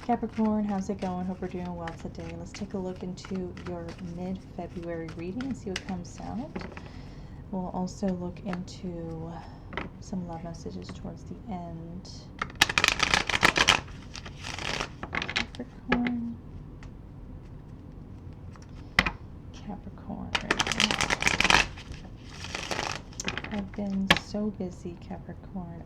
Capricorn, how's it going? Hope you're doing well today. Let's take a look into your mid-February reading and see what comes out. We'll also look into some love messages towards the end. Capricorn. Capricorn. I've been so busy, Capricorn.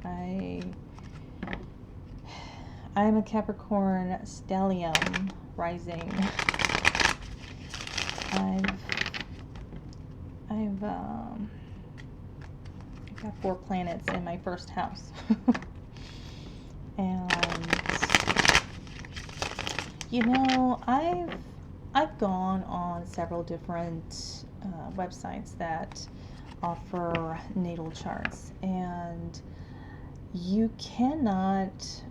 I'm a Capricorn stellium rising. I've got 4 planets in my first house. And you know, I've gone on several different websites that offer natal charts, and you cannot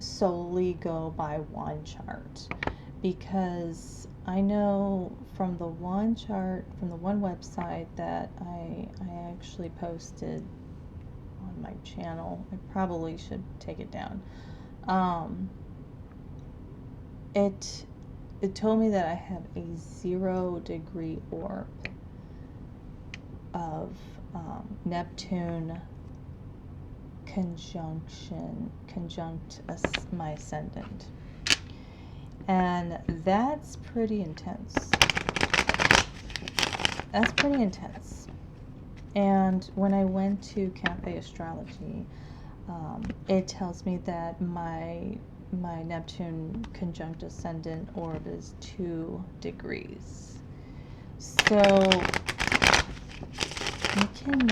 solely go by one chart, because I know from the one chart, from the one website that I actually posted on my channel, I probably should take it down. It told me that I have a 0-degree orb of Neptune conjunct my ascendant, and that's pretty intense. That's pretty intense. And when I went to Cafe Astrology, it tells me that my Neptune conjunct ascendant orb is 2 degrees. So you can't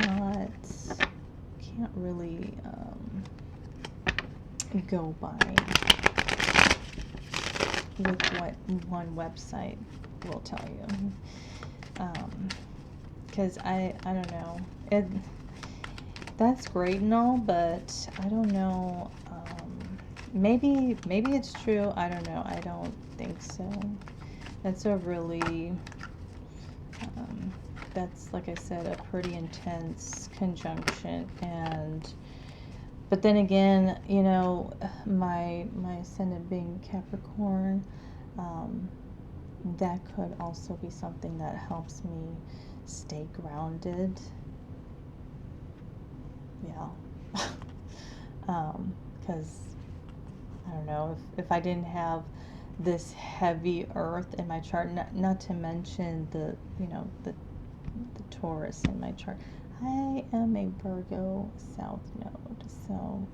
really go by with what one website will tell you, because I don't know, that's great and all, but I don't know, maybe it's true, I don't know, I don't think so. That's a really that's, like I said, a pretty intense conjunction. And but then again, you know, my ascendant being Capricorn, that could also be something that helps me stay grounded. Yeah. Because I don't know, if I didn't have this heavy earth in my chart, not to mention the Taurus in my chart. I am a Virgo South Node, so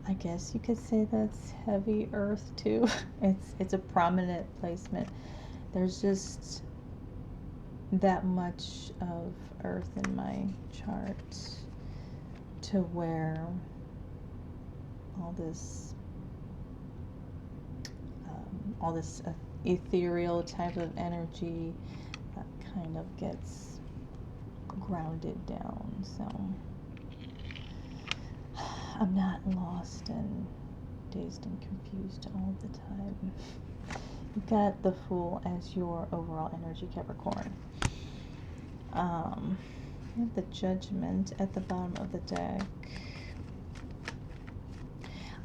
I guess you could say that's heavy earth too. It's a prominent placement. There's just that much of earth in my chart to where all this ethereal type of energy kind of gets grounded down. So I'm not lost and dazed and confused all the time. You've got the Fool as your overall energy, Capricorn. You have the Judgment at the bottom of the deck.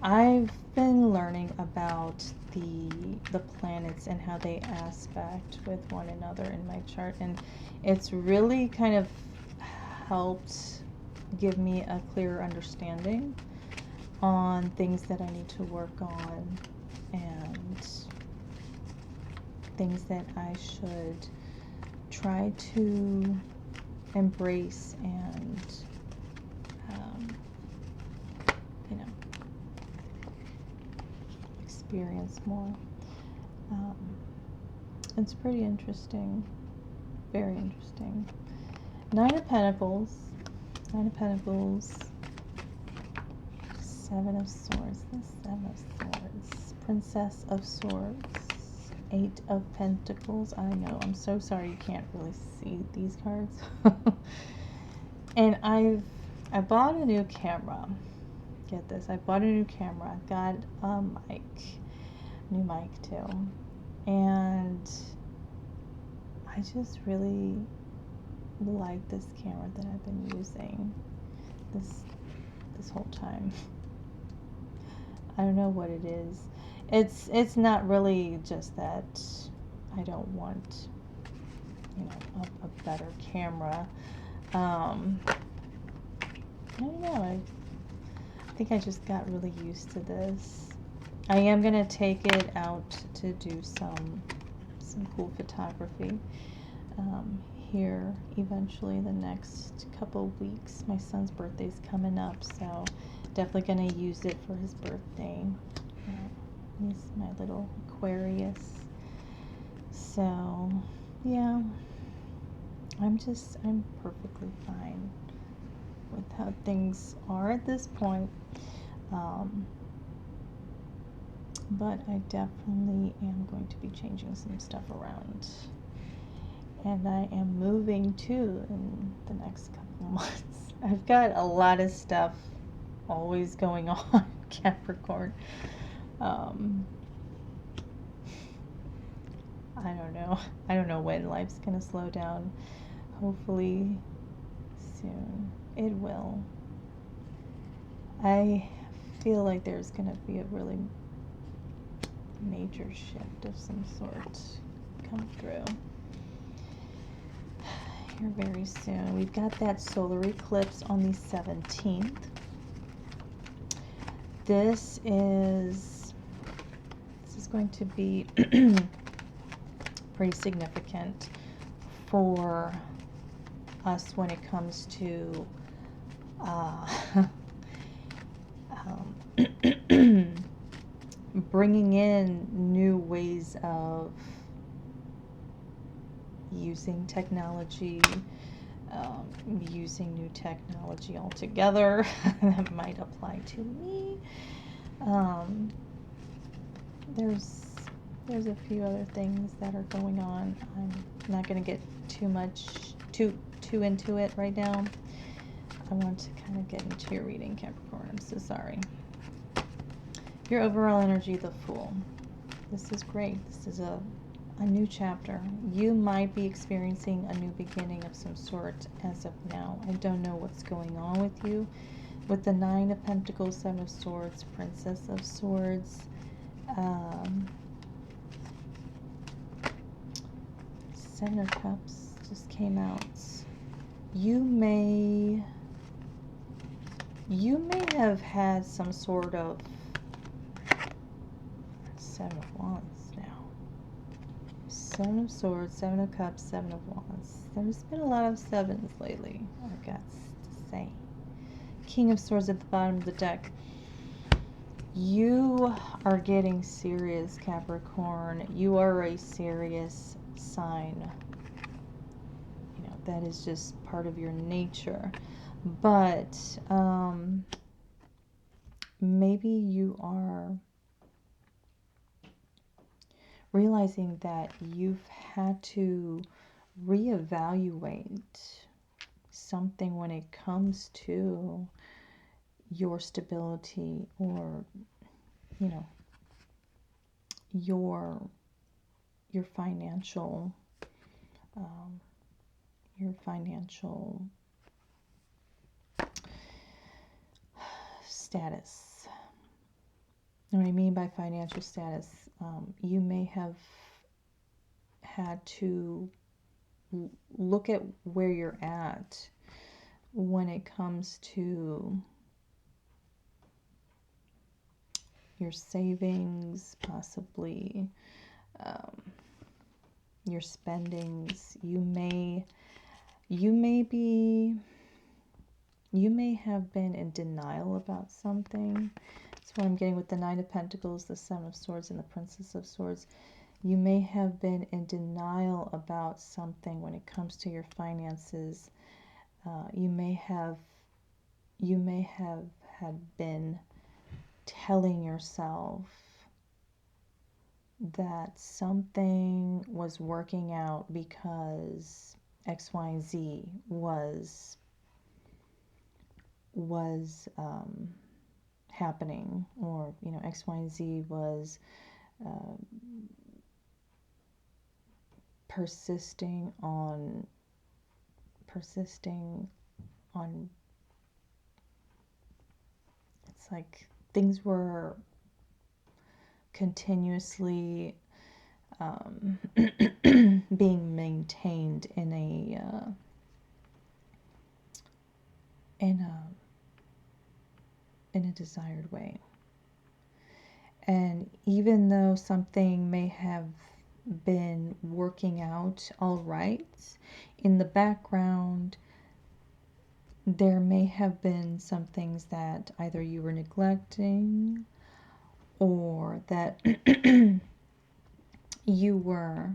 I've been learning about the planets and how they aspect with one another in my chart, and it's really kind of helped give me a clearer understanding on things that I need to work on and things that I should try to embrace and experience more. It's pretty interesting, very interesting. 9 of Pentacles, 7 of Swords, the 7 of Swords, Princess of Swords, 8 of Pentacles. I know, I'm so sorry you can't really see these cards. And I bought a new camera. Get this, I bought a new camera. I've got a new mic too, and I just really like this camera that I've been using this whole time. I don't know what it is. It's not really just that I don't want, a better camera. I don't know. I think I just got really used to this. I am gonna take it out to do some cool photography here eventually the next couple weeks. My son's birthday's coming up, so definitely gonna use it for his birthday. He's my little Aquarius. So yeah, I'm perfectly fine with how things are at this point. But I definitely am going to be changing some stuff around. And I am moving too in the next couple months. I've got a lot of stuff always going on, Capricorn. I don't know. I don't know when life's gonna slow down. Hopefully soon. It will. I feel like there's gonna be a really major shift of some sort come through here very soon. We've got that solar eclipse on the 17th. This is going to be pretty significant for us when it comes to bringing in new ways of using technology, using new technology altogether. That might apply to me. There's a few other things that are going on. I'm not going to get too into it right now. I want to kind of get into your reading, Capricorn. I'm so sorry. Your overall energy, the Fool. This is great. This is a new chapter. You might be experiencing a new beginning of some sort as of now. I don't know what's going on with you. With the Nine of Pentacles, Seven of Swords, Princess of Swords, Seven of Cups just came out. You may have had some sort of Seven of Wands now. Seven of Swords, Seven of Cups, Seven of Wands. There's been a lot of sevens lately, I've got to say. King of Swords at the bottom of the deck. You are getting serious, Capricorn. You are a serious sign. That is just part of your nature. But maybe you are realizing that you've had to reevaluate something when it comes to your stability or your financial status. And what I mean by financial status, you may have had to look at where you're at when it comes to your savings, possibly your spendings. You may have been in denial about something. That's what I'm getting with the Nine of Pentacles, the Seven of Swords, and the Princess of Swords. You may have been in denial about something when it comes to your finances. You may have had been telling yourself that something was working out because X, Y, and Z was happening, or X, Y, and Z was persisting on it's like things were continuously being maintained in a desired way. And even though something may have been working out all right, in the background there may have been some things that either you were neglecting or that you were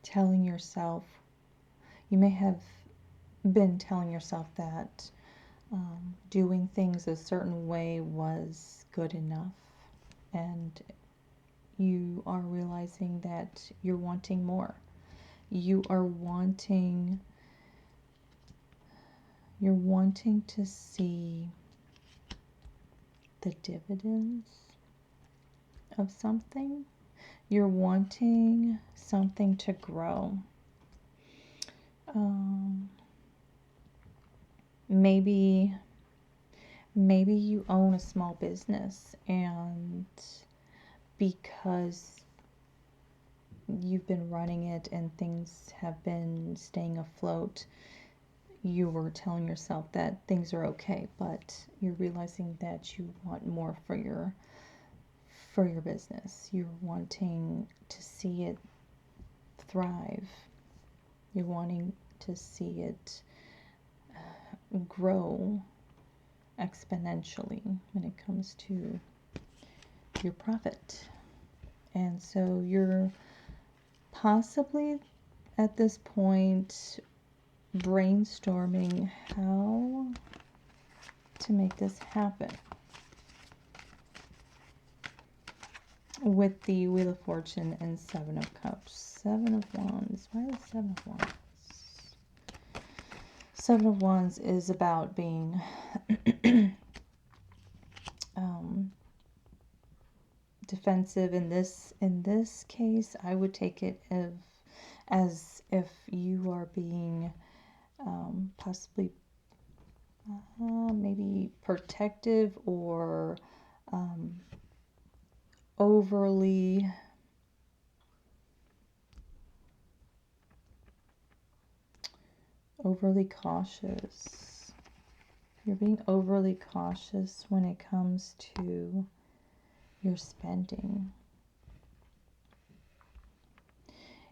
telling yourself, you may have been telling yourself that doing things a certain way was good enough, and you are realizing that you're wanting more. You're wanting to see the dividends of something. You're wanting something to grow. Maybe you own a small business, and because you've been running it and things have been staying afloat, you were telling yourself that things are okay, but you're realizing that you want more for your business. You're wanting to see it thrive. You're wanting to see it grow exponentially when it comes to your profit. And so you're possibly at this point brainstorming how to make this happen. With the Wheel of Fortune and Seven of Cups. Seven of Wands. Why the Seven of Wands? Seven of Wands is about being defensive. In this case, I would take it as if you are being possibly maybe protective or overly cautious. You're being overly cautious when it comes to your spending.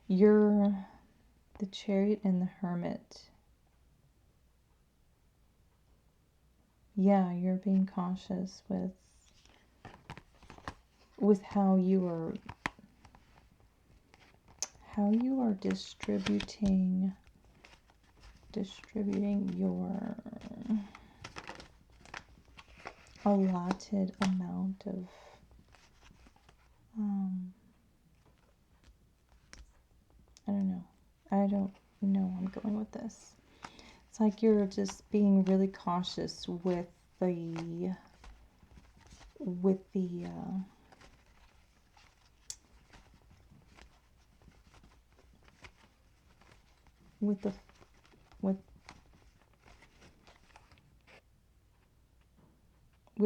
You're the Chariot and the Hermit. Yeah, you're being cautious with how you are distributing your allotted amount of I don't know where I'm going with this. It's like you're just being really cautious with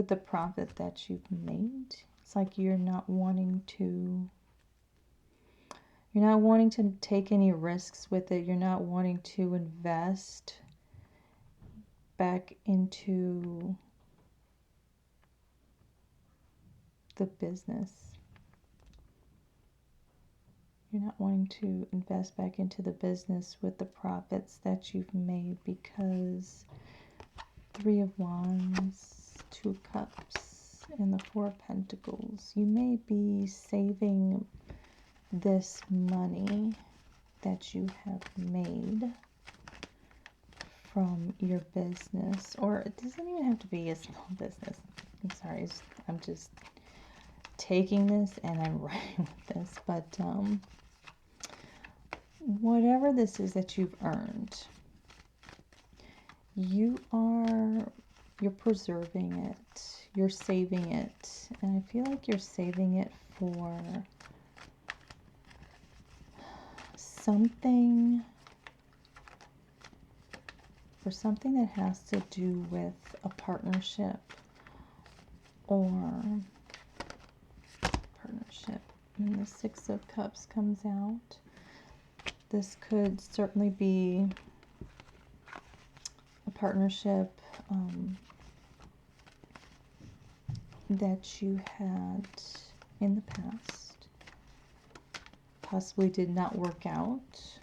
the profit that you've made. It's like you're not wanting to take any risks with it. You're not wanting to invest back into the business. You're not wanting to invest back into the business with the profits that you've made, because Three of Wands, Two of Cups, and the Four of Pentacles. You may be saving this money that you have made from your business, or it doesn't even have to be a small business. I'm sorry, I'm just taking this and I'm running with this, but whatever this is that you've earned, you're preserving it, you're saving it, and I feel like you're saving it for something for something that has to do with a partnership or partnership. And the Six of Cups comes out. This could certainly be a partnership that you had in the past, possibly did not work out,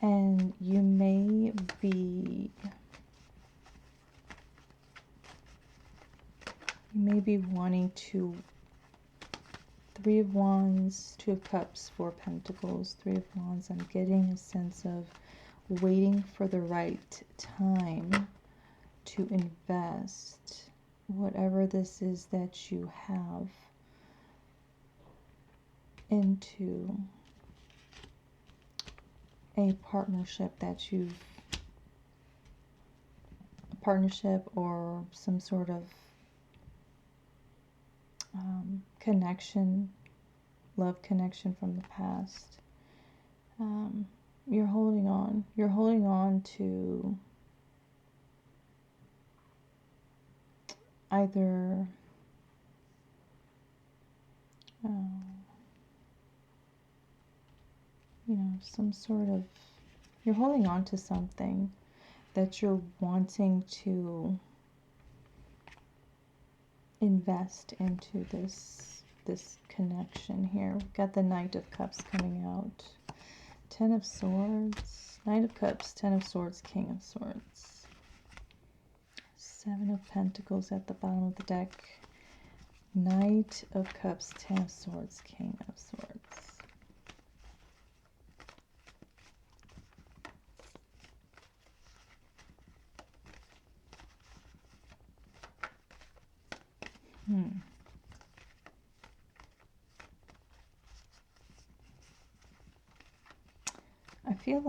and you may be wanting to, Three of Wands, Two of Cups, Four of Pentacles, Three of Wands. I'm getting a sense of waiting for the right time to invest whatever this is that you have into a partnership or some sort of connection, love connection from the past. You're holding on. You're holding on to either some sort of, you're holding on to something that you're wanting to invest into this connection here. We've got the Knight of Cups coming out. Ten of Swords, Knight of Cups, Ten of Swords, King of Swords. Seven of Pentacles at the bottom of the deck. Knight of Cups, Ten of Swords, King of Swords. I feel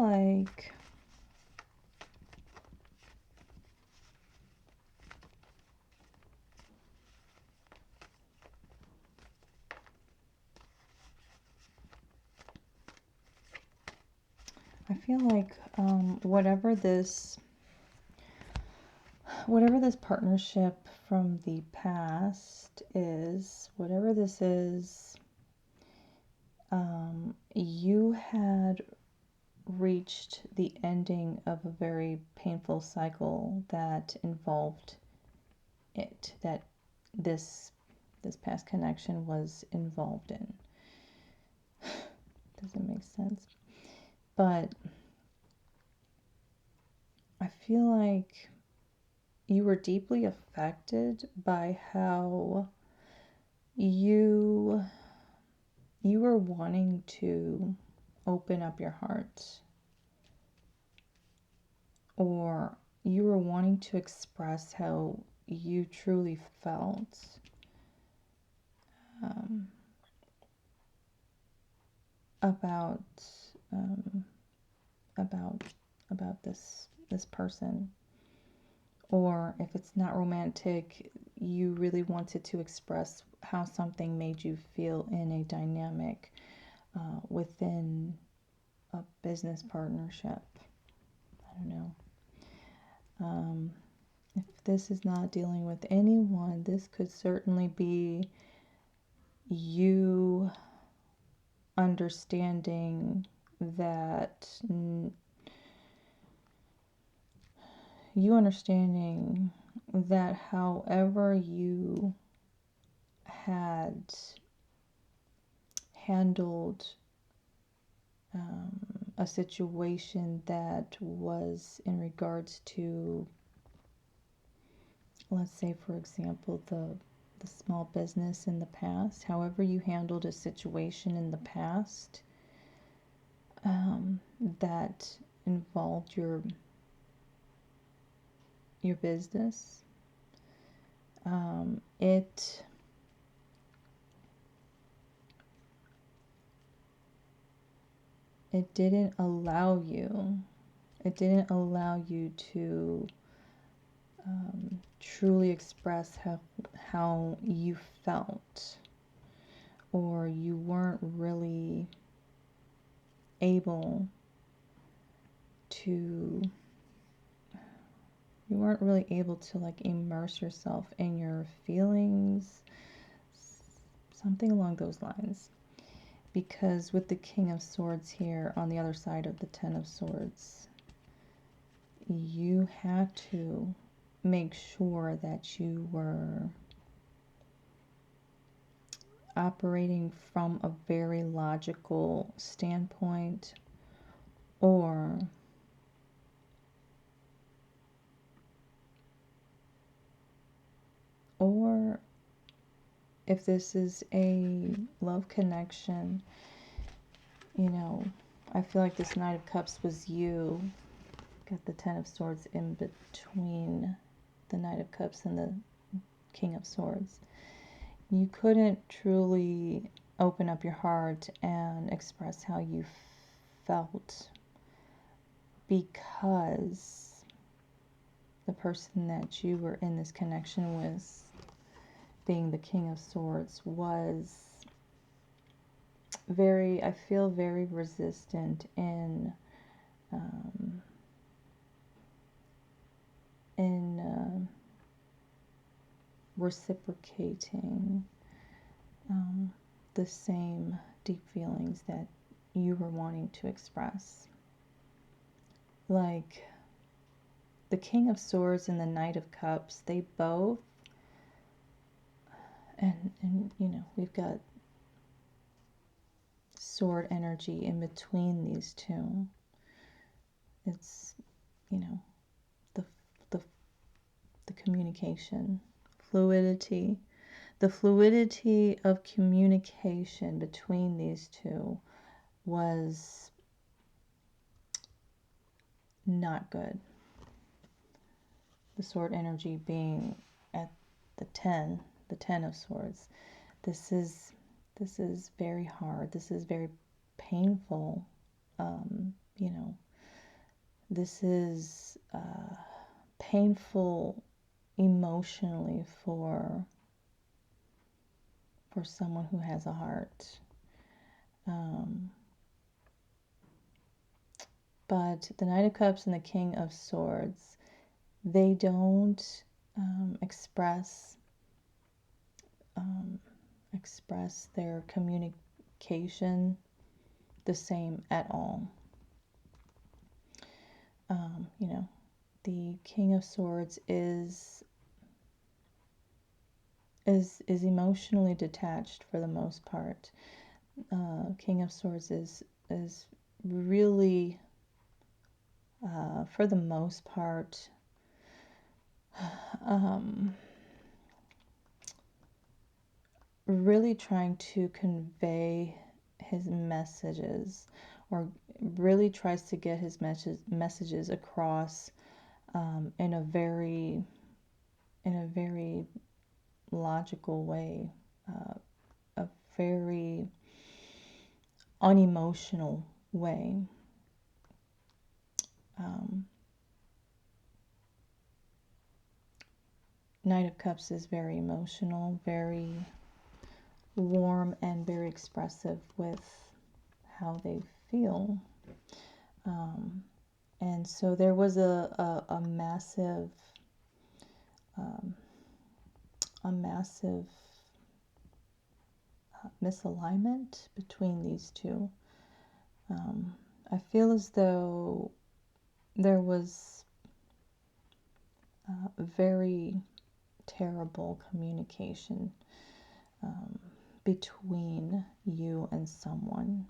like whatever this partnership from the past is, whatever this is, you had reached the ending of a very painful cycle that involved it, that this past connection was involved in. Doesn't make sense. But I feel like you were deeply affected by how you were wanting to open up your heart, or you were wanting to express how you truly felt about this person. Or if it's not romantic, you really wanted to express how something made you feel in a dynamic within a business partnership. I don't know. If this is not dealing with anyone, this could certainly be you understanding that however you had handled a situation that was in regards to, let's say, for example, the small business in the past, however you handled a situation in the past that involved your business, it didn't allow you to truly express how you felt, or you weren't really able to You weren't really able to like immerse yourself in your feelings, something along those lines. Because with the King of Swords here on the other side of the Ten of Swords, you had to make sure that you were operating from a very logical standpoint, or if this is a love connection, you know, I feel like this Knight of Cups was you. Got the Ten of Swords in between the Knight of Cups and the King of Swords. You couldn't truly open up your heart and express how you felt because the person that you were in this connection with, being the King of Swords, was very, I feel, very resistant in reciprocating the same deep feelings that you were wanting to express. Like the King of Swords and the Knight of Cups, they both, and you know, we've got sword energy in between these two. It's, you know, the the the communication, fluidity, the fluidity of communication between these two was not good. The sword energy being at the 10 of swords. This is very hard. This is very painful. You know, this is painful emotionally for someone who has a heart. But the Knight of Cups and the King of Swords, they don't express their communication the same at all. You know, the King of Swords is emotionally detached for the most part. King of Swords is really, for the most part, really trying to convey his messages, or really tries to get his messages across in a very logical way, a very unemotional way. Knight of Cups is very emotional, very warm, and very expressive with how they feel. And so there was a massive misalignment between these two. I feel as though there was very terrible communication between you and someone.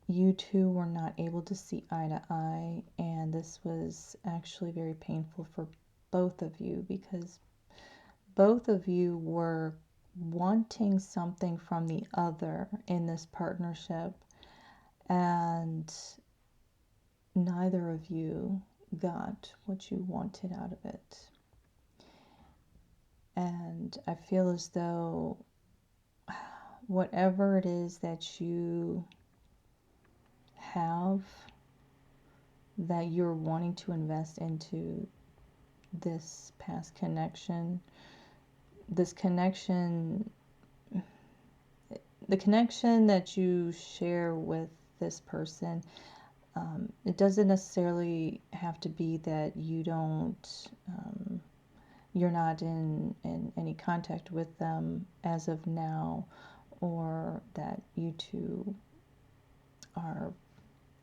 You two were not able to see eye to eye, and this was actually very painful for both of you, because both of you were wanting something from the other in this partnership, and neither of you got what you wanted out of it. And I feel as though whatever it is that you have that you're wanting to invest into this past connection, the connection that you share with this person, It doesn't necessarily have to be that you're not in any contact with them as of now, or that you two are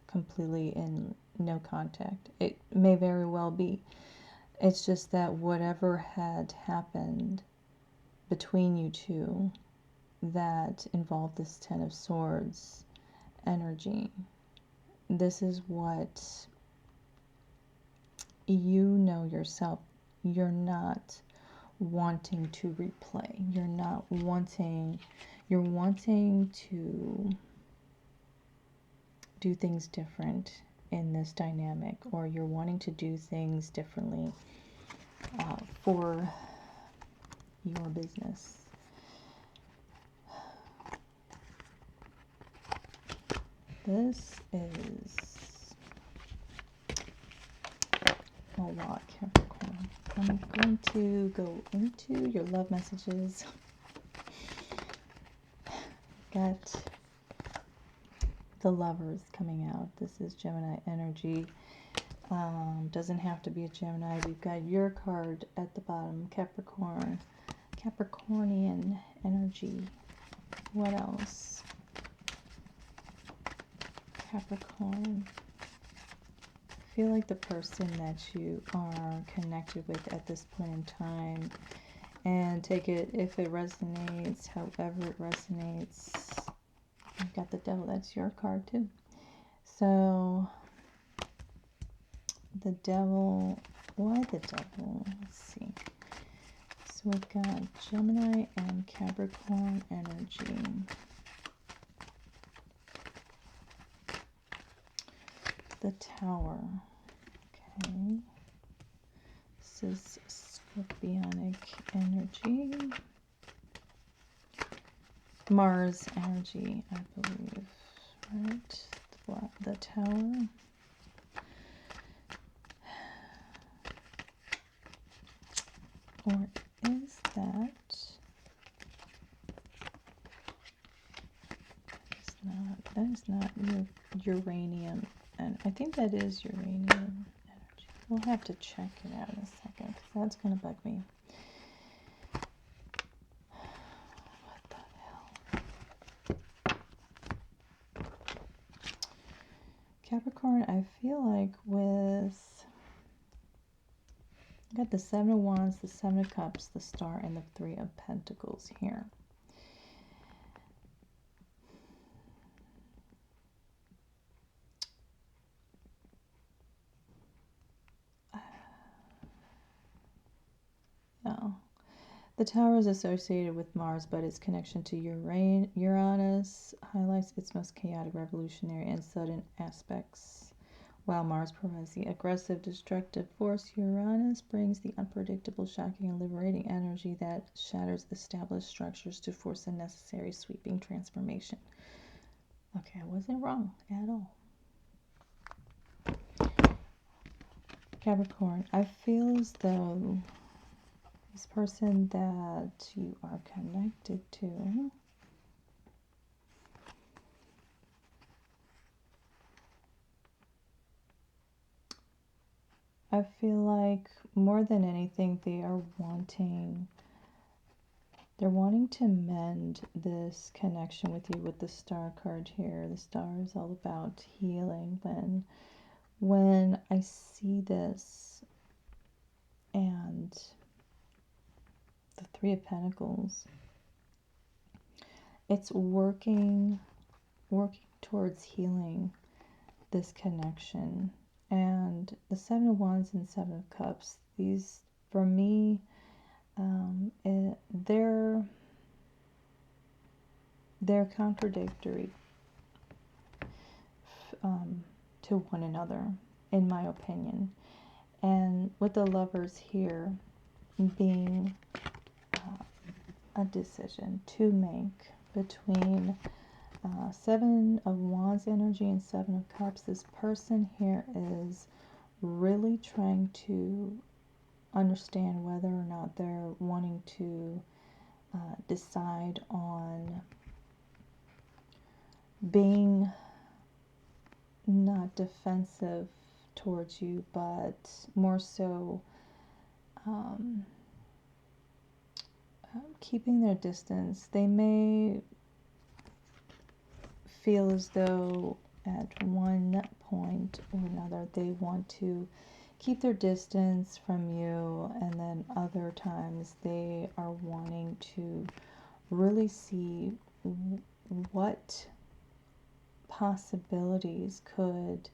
completely in no contact. It may very well be. It's just that whatever had happened between you two that involved this Ten of Swords energy, this is what you know yourself. You're not wanting to replay. You're wanting to do things different in this dynamic, or you're wanting to do things differently for your business. This is a lot, Capricorn. I'm going to go into your love messages. Got the Lovers coming out. This is Gemini energy. Doesn't have to be a Gemini. We've got your card at the bottom, Capricorn. Capricornian energy. What else? Capricorn. I feel like the person that you are connected with at this point in time, and take it if it resonates, however it resonates. You've got the Devil, that's your card too. So the Devil, why the Devil? Let's see. So we've got Gemini and Capricorn energy. The Tower. Okay. This is Scorpionic energy. Mars energy, I believe. Right? The Tower. Or is that? That is not uranium. And I think that is uranium energy. We'll have to check it out in a second, because that's going to bug me. What the hell? Capricorn, I feel like with... I got the Seven of Wands, the Seven of Cups, the Star, and the Three of Pentacles here. No. The Tower is associated with Mars, but its connection to Uranus highlights its most chaotic, revolutionary, and sudden aspects. While Mars provides the aggressive, destructive force, Uranus brings the unpredictable, shocking, and liberating energy that shatters established structures to force a necessary, sweeping transformation. Okay, I wasn't wrong at all. Capricorn, I feel as though this person that you are connected to I feel like more than anything they're wanting to mend this connection with you with the Star card here. The Star is all about healing. When I see this and the Three of Pentacles, it's working towards healing this connection. And the Seven of Wands and Seven of Cups, these, for me, they're contradictory to one another, in my opinion. And with the Lovers here being a decision to make between Seven of Wands energy and Seven of Cups, this person here is really trying to understand whether or not they're wanting to decide on being not defensive towards you, but more so um, keeping their distance. They may feel as though at one point or another they want to keep their distance from you, and then other times they are wanting to really see what possibilities could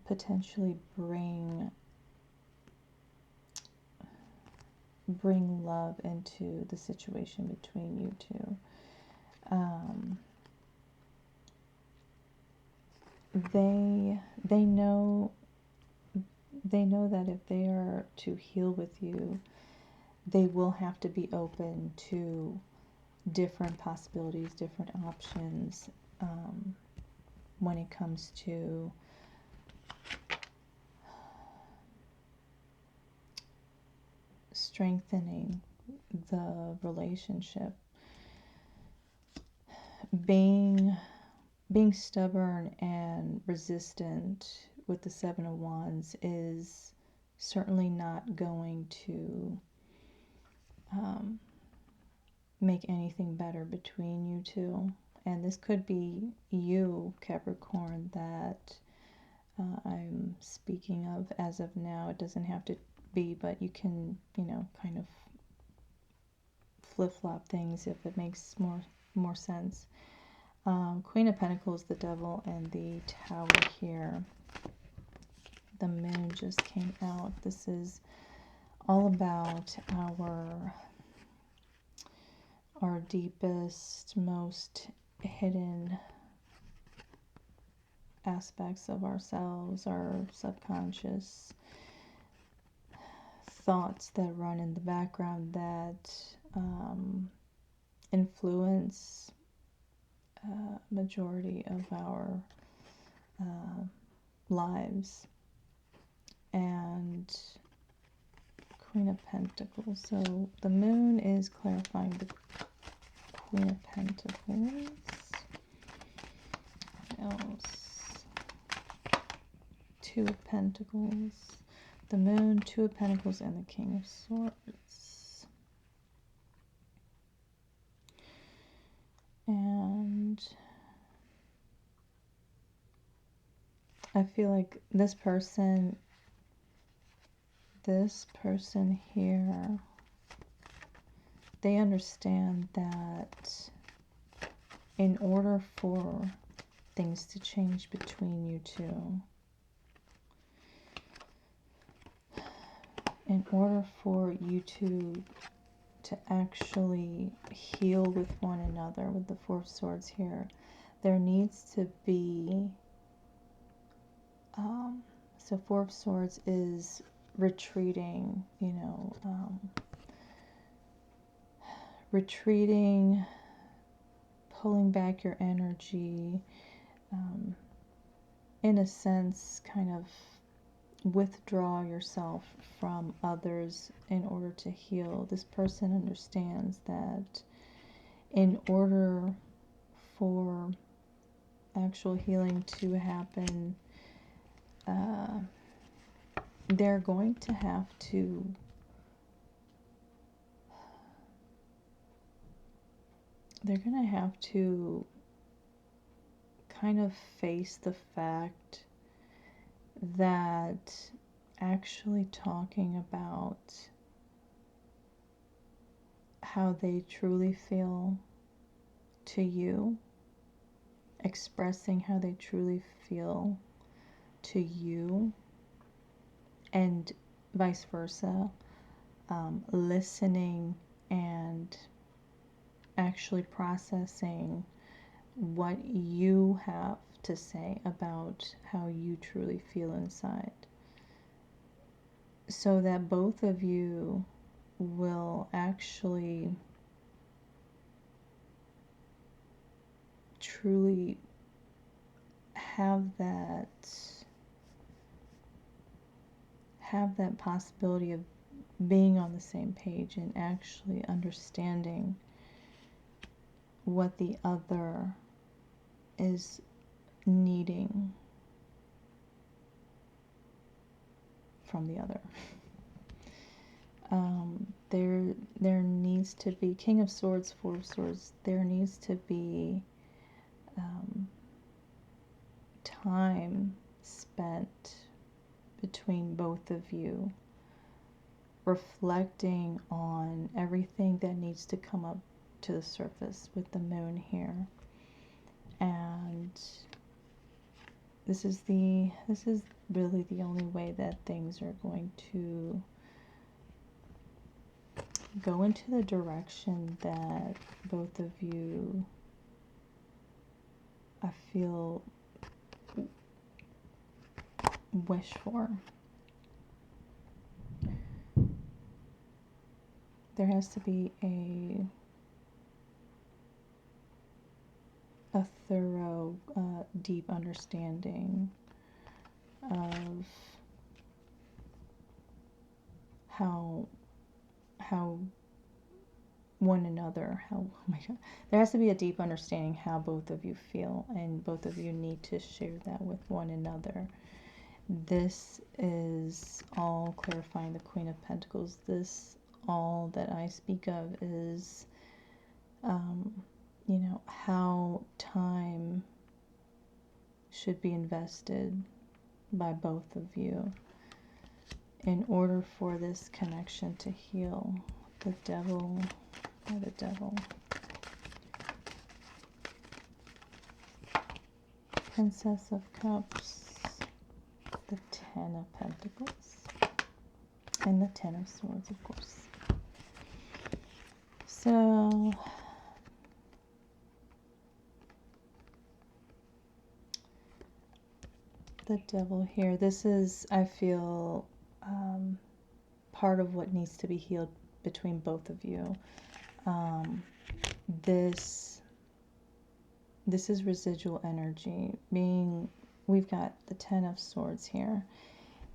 potentially bring love into the situation between you two. They know that if they are to heal with you, they will have to be open to different possibilities, different options, when it comes to strengthening the relationship. Being stubborn and resistant with the Seven of Wands is certainly not going to make anything better between you two. And this could be you, Capricorn, that I'm speaking of as of now. It doesn't have to be, but you can, kind of flip-flop things if it makes more sense. Queen of Pentacles, the Devil, and the Tower here. The Moon just came out. This is all about our deepest, most hidden aspects of ourselves, our subconscious thoughts that run in the background that influence majority of our lives. And Queen of Pentacles. So the Moon is clarifying the Queen of Pentacles. What else? Two of Pentacles. The Moon, Two of Pentacles, and the King of Swords. And I feel like this person here, they understand that in order for things to change between you two, in order for you two to actually heal with one another, with the Four of Swords here, there needs to be so Four of Swords is retreating, retreating, pulling back your energy, in a sense, kind of withdraw yourself from others in order to heal. This person understands that in order for actual healing to happen, they're going to have to kind of face the fact that actually talking about how they truly feel to you, expressing how they truly feel to you, and vice versa, listening and actually processing what you have to say about how you truly feel inside, so that both of you will actually truly have that possibility of being on the same page and actually understanding what the other is needing from the other. There needs to be King of Swords, Four of Swords. There needs to be time spent between both of you, reflecting on everything that needs to come up to the surface with the moon here. And this is really the only way that things are going to go into the direction that both of you, I feel, wish for. There has to be a thorough, deep understanding of how one another, oh my God, there has to be a deep understanding how both of you feel, and both of you need to share that with one another. This is all clarifying the Queen of Pentacles. This, all that I speak of, is you know, how time should be invested by both of you in order for this connection to heal. The Devil, or the Devil. Princess of Cups, the Ten of Pentacles, and the Ten of Swords, of course. So the Devil here, this is, I feel, part of what needs to be healed between both of you. This is residual energy. We've got the Ten of Swords here.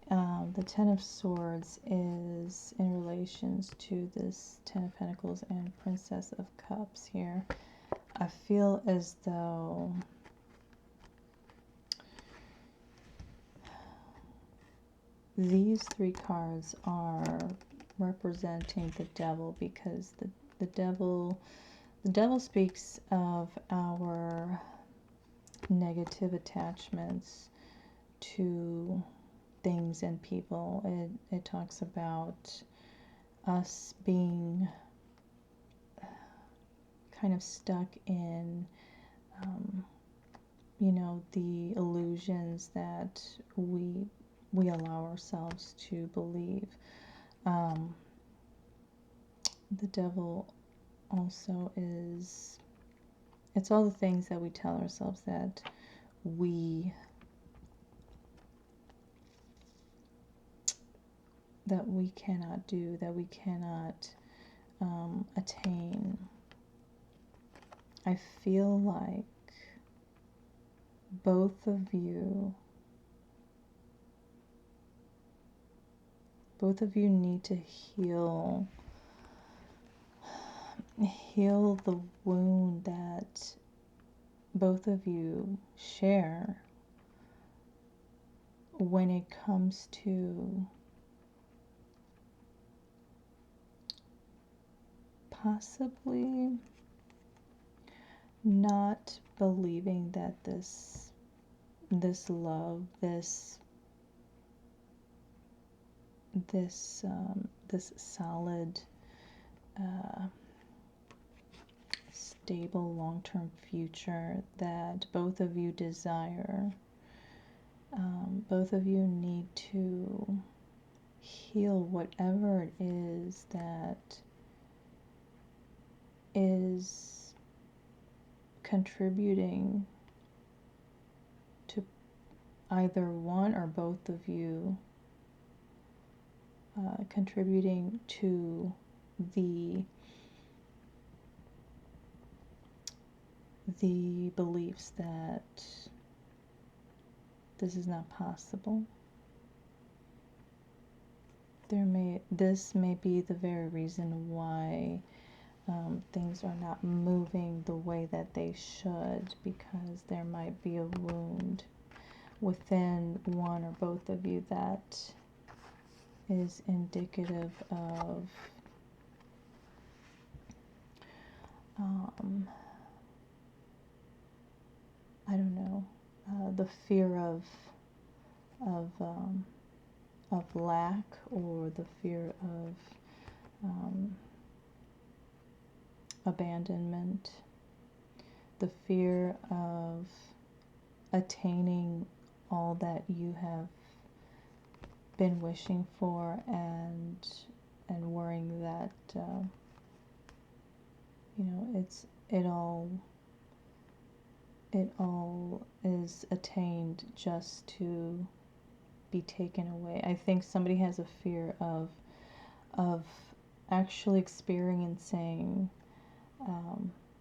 The Ten of Swords is in relations to this Ten of Pentacles and Princess of Cups here. I feel as though these three cards are representing the Devil, because the Devil speaks of our negative attachments to things and people. It talks about us being kind of stuck in you know, the illusions that we allow ourselves to believe. The Devil also is, it's all the things that we tell ourselves that we cannot do, that we cannot attain. I feel like both of you need to heal the wound that both of you share when it comes to possibly not believing that this love, this solid, stable, long-term future that both of you desire. Both of you need to heal whatever it is that is contributing to either one or both of you, contributing to the beliefs that this is not possible. This may be the very reason why things are not moving the way that they should, because there might be a wound within one or both of you that is indicative of I don't know, the fear of lack, or the fear of abandonment, the fear of attaining all that you have been wishing for, and worrying that you know, it all is attained just to be taken away. I think somebody has a fear of actually experiencing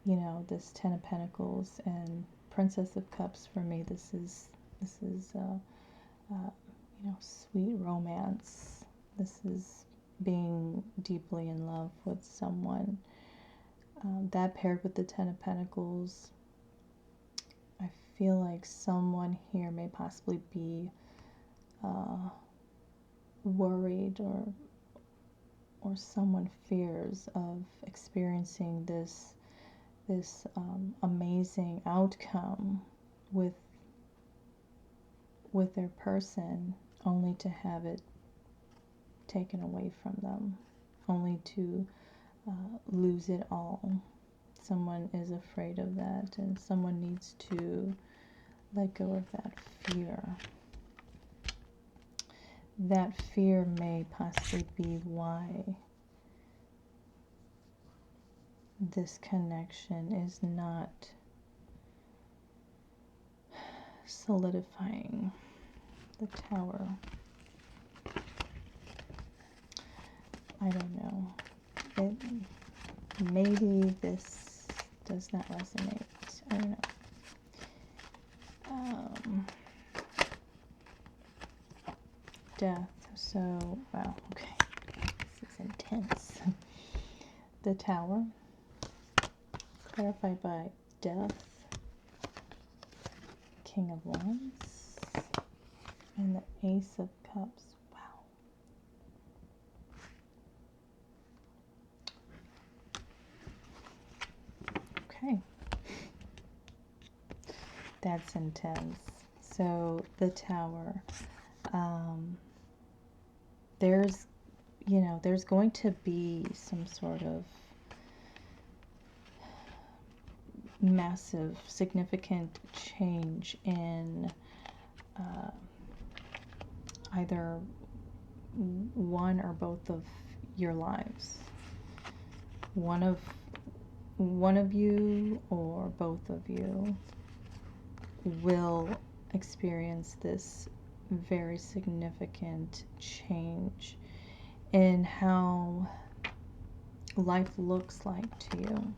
you know, this Ten of Pentacles and Princess of Cups. For me, this is you know, sweet romance. This is being deeply in love with someone. That paired with the Ten of Pentacles, I feel like someone here may possibly be worried, or someone fears of experiencing this amazing outcome with their person, only to have it taken away from them, only to lose it all. Someone is afraid of that, and someone needs to let go of that fear. That fear may possibly be why this connection is not solidifying. The Tower. I don't know. Maybe this does not resonate. I don't know. Death. So, wow, okay. This is intense. The Tower. Clarified by Death. King of Wands. And the Ace of Cups. Wow. Okay. That's intense. So, the Tower. There's, you know, there's going to be some sort of massive, significant change in either one or both of your lives. One of you or both of you will experience this very significant change in how life looks like to you.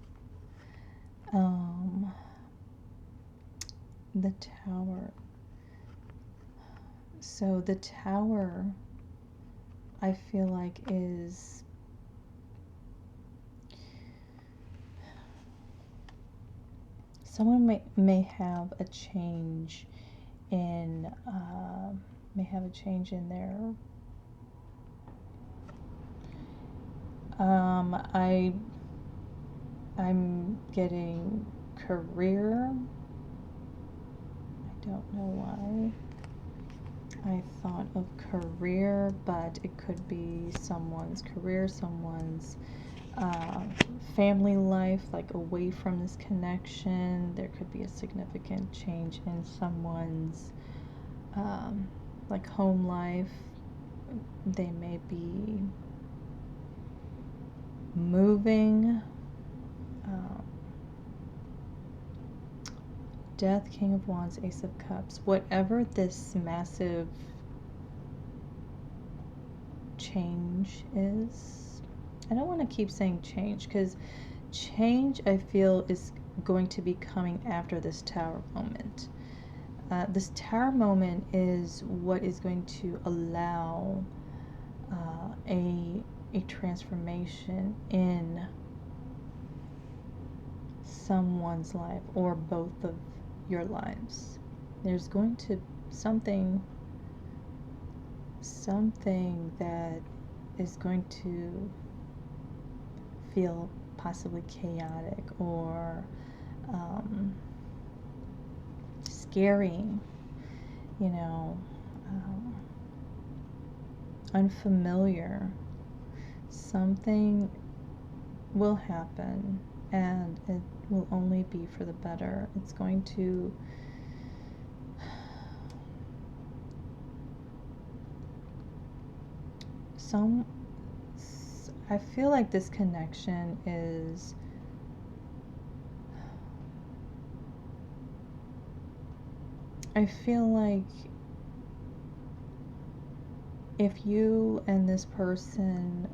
The Tower. So the Tower, I feel like, is someone may have a change in their I'm getting career. I don't know why I thought of career, but it could be someone's career, someone's family life, like away from this connection. There could be a significant change in someone's like home life. They may be moving. Death, King of Wands, Ace of Cups. Whatever this massive change is, I don't want to keep saying change, because change, I feel, is going to be coming after this Tower moment. This Tower moment is what is going to allow a transformation in someone's life, or both of your lives. There's going to something something that is going to feel possibly chaotic or scary, you know, unfamiliar. Something will happen, and it will only be for the better. It's going to I feel like this connection is I feel like if you and this person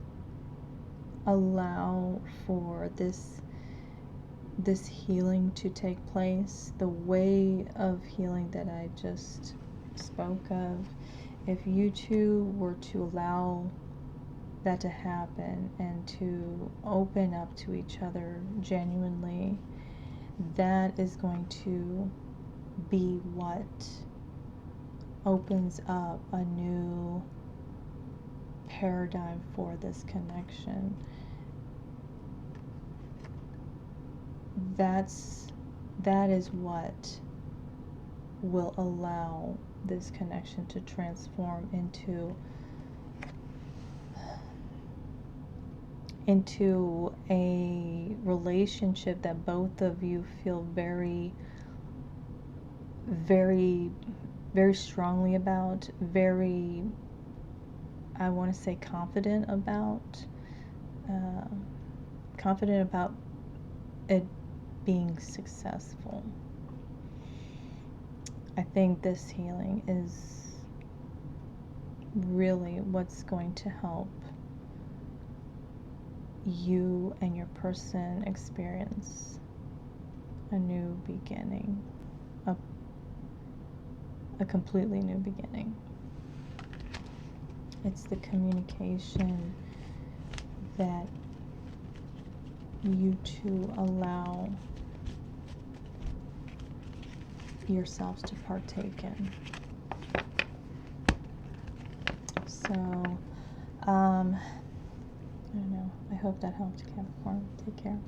allow for this healing to take place, the way of healing that I just spoke of, if you two were to allow that to happen and to open up to each other genuinely, that is going to be what opens up a new paradigm for this connection. That is what will allow this connection to transform into a relationship that both of you feel very, very, very strongly about, very, I want to say confident about it being successful. I think this healing is really what's going to help you and your person experience a new beginning, a completely new beginning. It's the communication that you two allow yourselves to partake in. So, I don't know. I hope that helped, Capricorn. Take care.